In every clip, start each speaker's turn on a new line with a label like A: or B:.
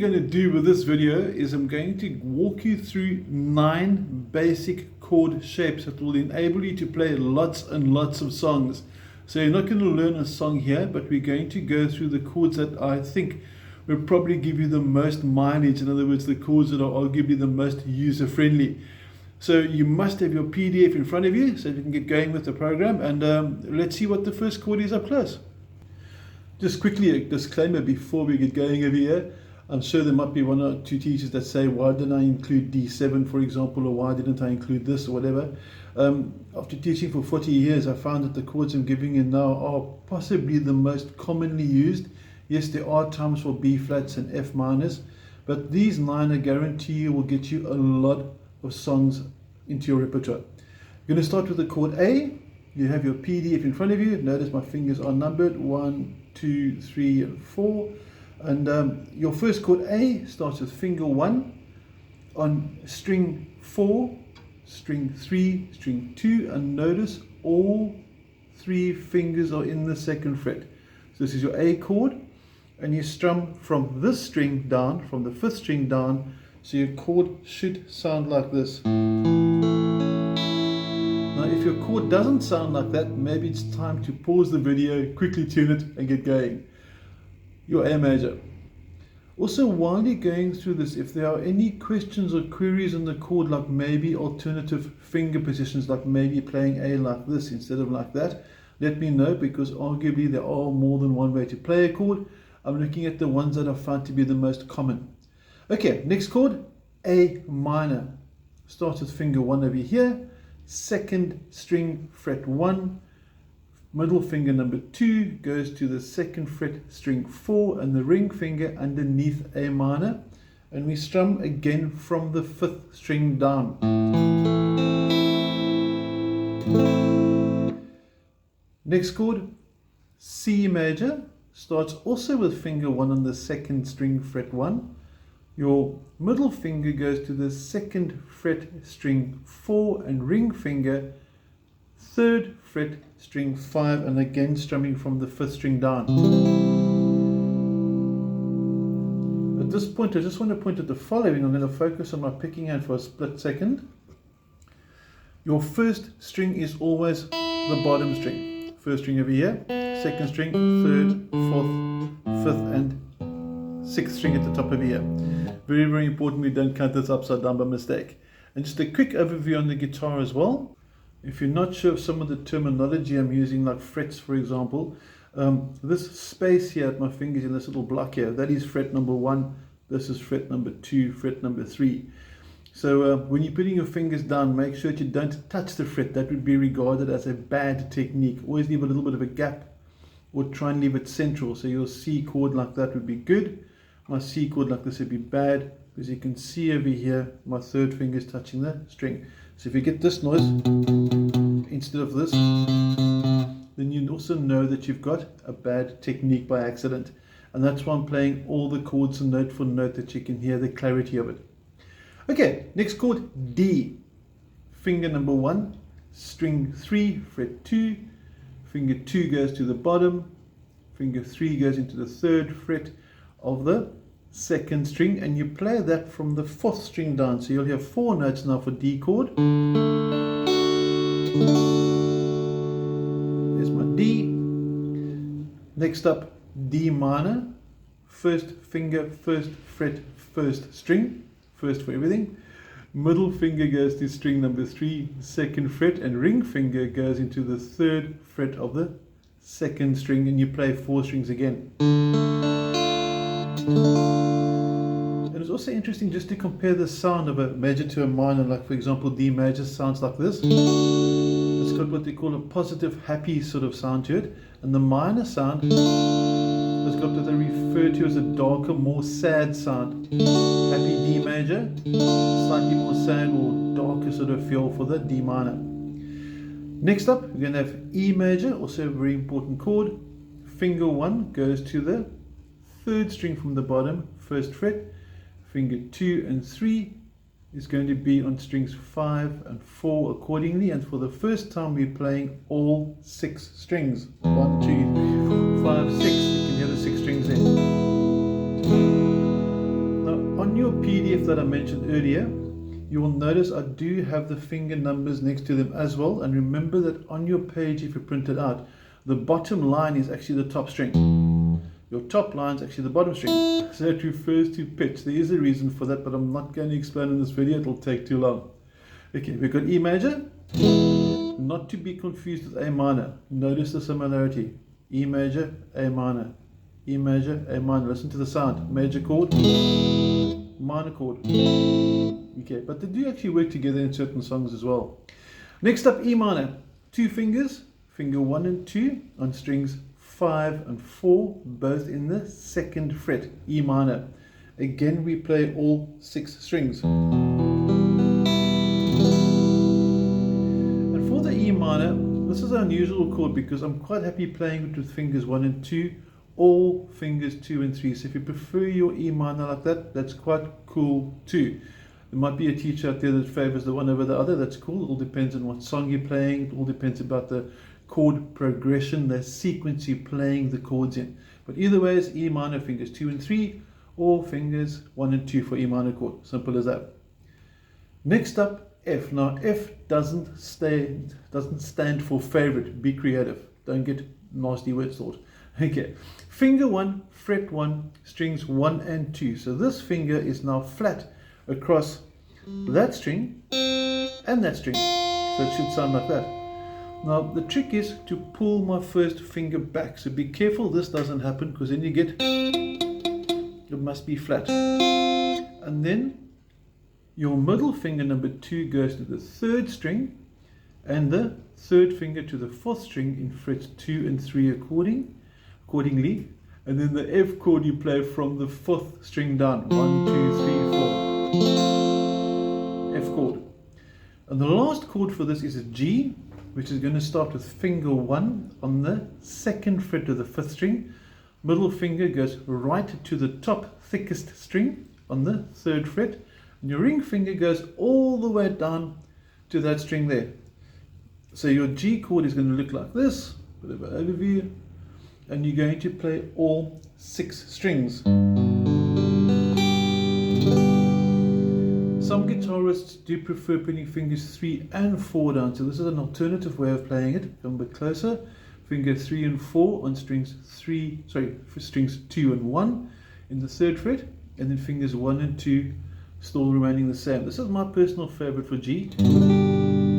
A: going to do with this video is I'm going to walk you through 9 basic chord shapes that will enable you to play lots and lots of songs. So you're not going to learn a song here, but we're going to go through the chords that I think will probably give you the most mileage. In other words, the chords that are arguably the most user-friendly. So you must have your PDF in front of you so you can get going with the program, and let's see what the first chord is up close. Just quickly a disclaimer before we get going over here. I'm sure there might be 1 or 2 teachers that say, why didn't I include D7, for example, or why didn't I include this or whatever. After teaching for 40 years, I found that the chords I'm giving you now are possibly the most commonly used. Yes, there are times for B flats and F minors, but these 9 I guarantee you will get you a lot of songs into your repertoire. You're going to start with the chord A. You have your PDF in front of you. Notice my fingers are numbered 1, 2, 3, and 4. And your first chord A starts with finger 1 on string 4, string 3, string 2, and notice all 3 fingers are in the 2nd fret. So this is your A chord, and you strum from this string down, from the 5th string down, so your chord should sound like this. Now if your chord doesn't sound like that, maybe it's time to pause the video, quickly tune it, and get going. Your A major. Also, while you're going through this, if there are any questions or queries on the chord, like maybe alternative finger positions, like maybe playing A like this instead of like that, let me know, because arguably there are more than one way to play a chord. I'm looking at the ones that I found to be the most common. Okay, next chord, A minor. Starts with finger 1 over here, 2nd string, fret 1, middle finger number 2 goes to the 2nd fret, string 4, and the ring finger underneath A minor, and we strum again from the 5th string down. Next chord, C major, starts also with finger 1 on the 2nd string, fret 1. Your middle finger goes to the 2nd fret, string 4, and ring finger 3rd fret, string 5, and again strumming from the 5th string down. At this point, I just want to point at the following. I'm going to focus on my picking hand for a split second. Your first string is always the bottom string. First string over here, 2nd string, 3rd, 4th, 5th, and 6th string at the top over here. Very, very important we don't count this upside down by mistake. And just a quick overview on the guitar as well. If you're not sure of some of the terminology I'm using, like frets for example, this space here at my fingers in this little block here, that is fret number 1, this is fret number 2, fret number 3. So when you're putting your fingers down, make sure that you don't touch the fret. That would be regarded as a bad technique. Always leave a little bit of a gap, or try and leave it central. So your C chord like that would be good. My C chord like this would be bad, because you can see over here my 3rd finger is touching the string. So if you get this noise instead of this, then you also know that you've got a bad technique by accident. And that's why I'm playing all the chords note for note, that you can hear the clarity of it. Okay, next chord, D. Finger number 1, string 3, fret 2, finger 2 goes to the bottom, finger 3 goes into the 3rd fret of the 2nd string, and you play that from the 4th string down. So you'll have 4 notes now for D chord. There's my D. Next up, D minor. 1st finger, 1st fret, 1st string. 1st for everything. Middle finger goes to string number 3, 2nd fret, and ring finger goes into the 3rd fret of the 2nd string, and you play 4 strings again. And it's also interesting just to compare the sound of a major to a minor. Like for example, D major sounds like this. It's got what they call a positive, happy sort of sound to it. And the minor sound has got what they refer to as a darker, more sad sound. Happy D major, slightly more sad or darker sort of feel for the D minor. Next up, we're going to have E major, also a very important chord. Finger 1 goes to the 3rd string from the bottom, 1st fret. Finger 2 and 3 is going to be on strings 5 and 4 accordingly, and for the first time we're playing all 6 strings. 1, 2, 3, 4, 5, 6. You can hear the 6 strings there. on your PDF that I mentioned earlier, you will notice I do have the finger numbers next to them as well. And remember that on your page, if you print it out, the bottom line is actually the top string. Your top line is actually the bottom string. So it refers to pitch. There is a reason for that, but I'm not going to explain in this video. It'll take too long. Okay, we've got E major. Not to be confused with A minor. Notice the similarity. E major, A minor. E major, A minor. Listen to the sound. Major chord, minor chord. Okay, but they do actually work together in certain songs as well. Next up, E minor. 2 fingers, finger 1 and 2 on strings 5 and 4, both in the 2nd fret, E minor. Again, we play all 6 strings. And for the E minor, this is an unusual chord because I'm quite happy playing it with fingers 1 and 2, all fingers 2 and 3. So if you prefer your E minor like that, that's quite cool too. There might be a teacher out there that favors the one over the other. That's cool. It all depends on what song you're playing. It all depends about the chord progression, the sequence you're playing the chords in. But either way, it's E minor, fingers 2 and 3, or fingers 1 and 2 for E minor chord. Simple as that. Next up, F. Now, F doesn't stand for favorite. Be creative. Don't get nasty words thought. Okay. Finger 1, fret 1, strings 1 and 2. So this finger is now flat across that string and that string. So it should sound like that. Now the trick is to pull my first finger back. So be careful this doesn't happen, because then you get, it must be flat. And then your middle finger number 2 goes to the 3rd string, and the 3rd finger to the 4th string in frets 2 and 3 accordingly. And then the F chord you play from the 4th string down. 1, 2, 3, 4. F chord. And the last chord for this is a G, which is going to start with finger 1 on the 2nd fret of the 5th string. Middle finger goes right to the top thickest string on the 3rd fret. And your ring finger goes all the way down to that string there. So your G chord is going to look like this. Bit of an overview. And you're going to play all 6 strings. Some guitarists do prefer putting fingers 3 and 4 down, so this is an alternative way of playing it. Come a bit closer. Finger 3 and 4 on strings 2 and 1 in the 3rd fret, and then fingers 1 and 2 still remaining the same. This is my personal favorite for G.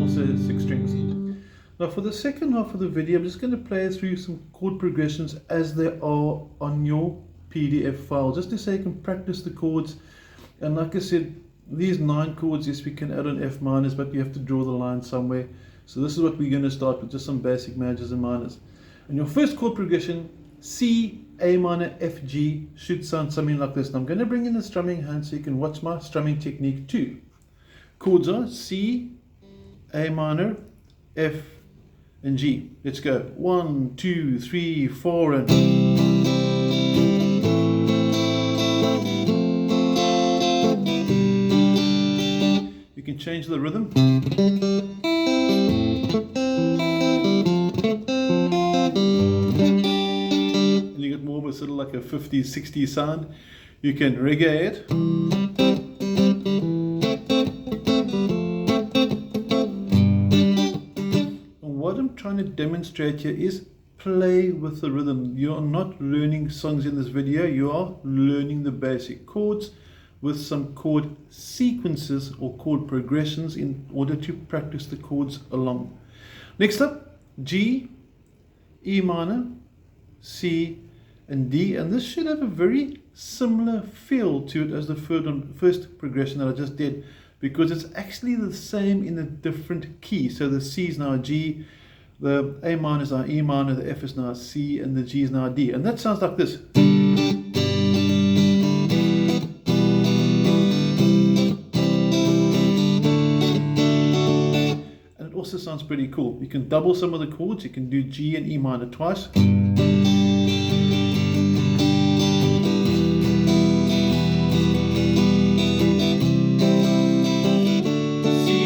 A: Also 6 strings. Now for the second half of the video, I'm just going to play through some chord progressions as they are on your PDF file, just to say you can practice the chords. And like I said, these 9 chords, yes, we can add on F minors, but you have to draw the line somewhere. So this is what we're going to start with, just some basic majors and minors. And your first chord progression, C, A minor, F, G, should sound something like this. And I'm going to bring in the strumming hand so you can watch my strumming technique too. Chords are C, A minor, F, and G. Let's go. 1, 2, 3, 4, and... You can change the rhythm. And you get more of a sort of like a 50s, 60s sound. You can reggae it. And what I'm trying to demonstrate here is play with the rhythm. You are not learning songs in this video. You are learning the basic chords with some chord sequences or chord progressions in order to practice the chords along. Next up, G, E minor, C, and D. And this should have a very similar feel to it as the first progression that I just did, because it's actually the same in a different key. So the C is now a G, the A minor is now E minor, the F is now a C, and the G is now a D. And that sounds like this. Also sounds pretty cool. You can double some of the chords. You can do G and E minor twice. C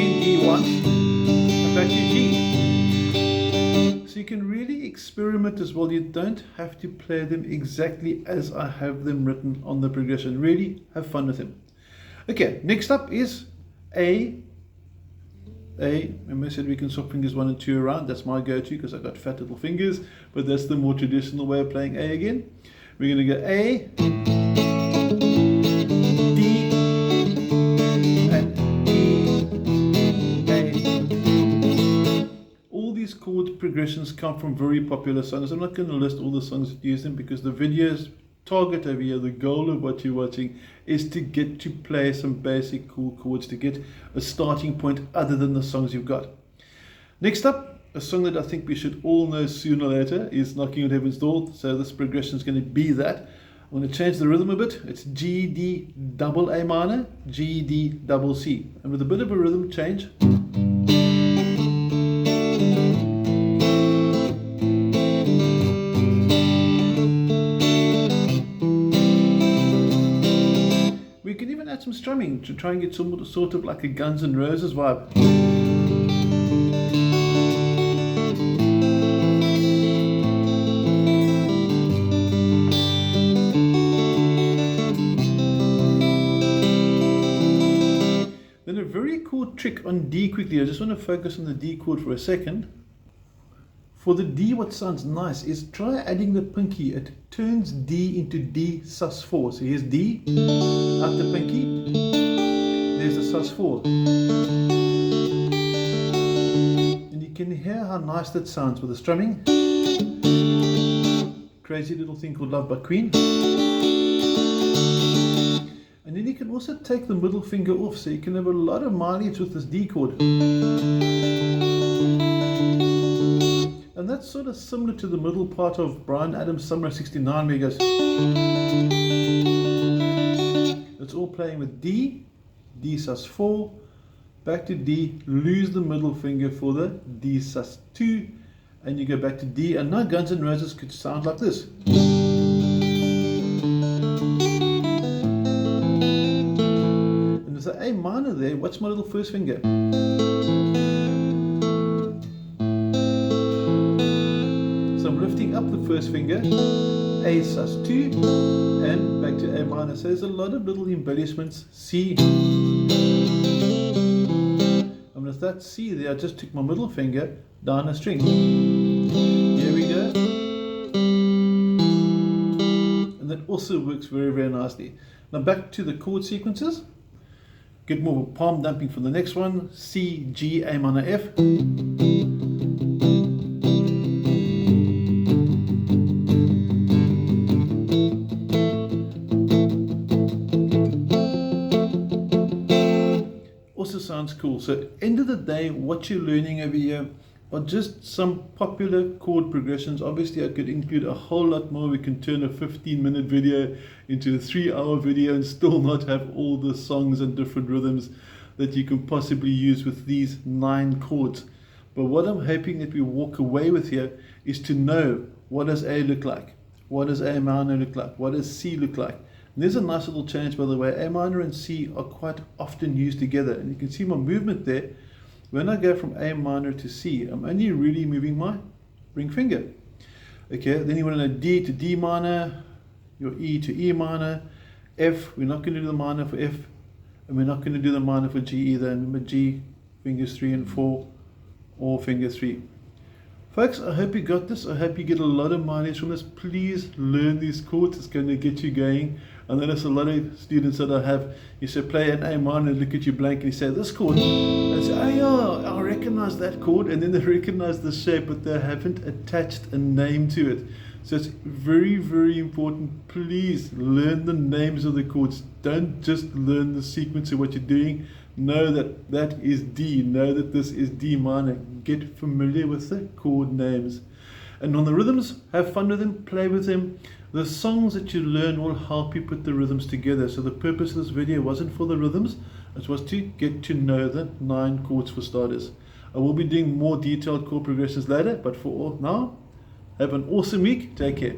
A: and D once, and back to G. So you can really experiment as well. You don't have to play them exactly as I have them written on the progression. Really have fun with them. Okay, next up is A. Remember I said we can swap fingers 1 and 2 around. That's my go-to because I've got fat little fingers, but that's the more traditional way of playing A again. We're going to go A, D, and E, A. All these chord progressions come from very popular songs. I'm not going to list all the songs that use them because the video's target over here, the goal of what you're watching, is to get to play some basic cool chords, to get a starting point other than the songs you've got. Next up, a song that I think we should all know sooner or later is Knocking on Heaven's Door. So this progression is going to be that. I'm going to change the rhythm a bit. It's G, D, double A minor, G, D, double C. And with a bit of a rhythm change, we can even add some strumming to try and get some sort of like a Guns N' Roses vibe. Then a very cool trick on D quickly. I just want to focus on the D chord for a second. For the D, what sounds nice is try adding the pinky. It turns D into D sus4. So here's D, out the pinky, there's the sus4. And you can hear how nice that sounds with the strumming. Crazy little thing called Love by Queen. And then you can also take the middle finger off, so you can have a lot of mileage with this D chord. And that's sort of similar to the middle part of Bryan Adams' Summer of '69, where he goes. It's all playing with D, D sus4, back to D, lose the middle finger for the D sus2, and you go back to D, and now Guns N' Roses could sound like this. And there's an A minor there. What's my little first finger? Lifting up the first finger, A sus2, and back to A minor. So there's a lot of little embellishments. C, and with that C there, I just took my middle finger down a string. Here we go. And that also works very, very nicely. Now back to the chord sequences. Get more palm dumping for the next one. C, G, A minor, F. Sounds cool. So end of the day, what you're learning over here are just some popular chord progressions. Obviously I could include a whole lot more. We can turn a 15-minute video into a 3-hour video and still not have all the songs and different rhythms that you can possibly use with these 9 chords. But what I'm hoping that we walk away with here is to know, what does A look like? What does A minor look like? What does C look like? And there's a nice little change, by the way. A minor and C are quite often used together, and you can see my movement there. When I go from A minor to C, I'm only really moving my ring finger. Okay, then you want to know D to D minor, your E to E minor, F. We're not going to do the minor for F, and we're not going to do the minor for G either. And remember, G, fingers 3 and 4, or finger 3. Folks, I hope you got this. I hope you get a lot of mileage from this. Please learn these chords. It's going to get you going. I notice a lot of students that I have, you say play an A minor and look at you blank and you say this chord. And I say, oh yeah, I recognize that chord. And then they recognize the shape, but they haven't attached a name to it. So it's very, very important. Please learn the names of the chords. Don't just learn the sequence of what you're doing. Know that that is D. Know that this is D minor. Get familiar with the chord names. And on the rhythms, have fun with them, play with them. The songs that you learn will help you put the rhythms together. So the purpose of this video wasn't for the rhythms, it was to get to know the 9 chords for starters. I will be doing more detailed chord progressions later, but for now, have an awesome week. Take care.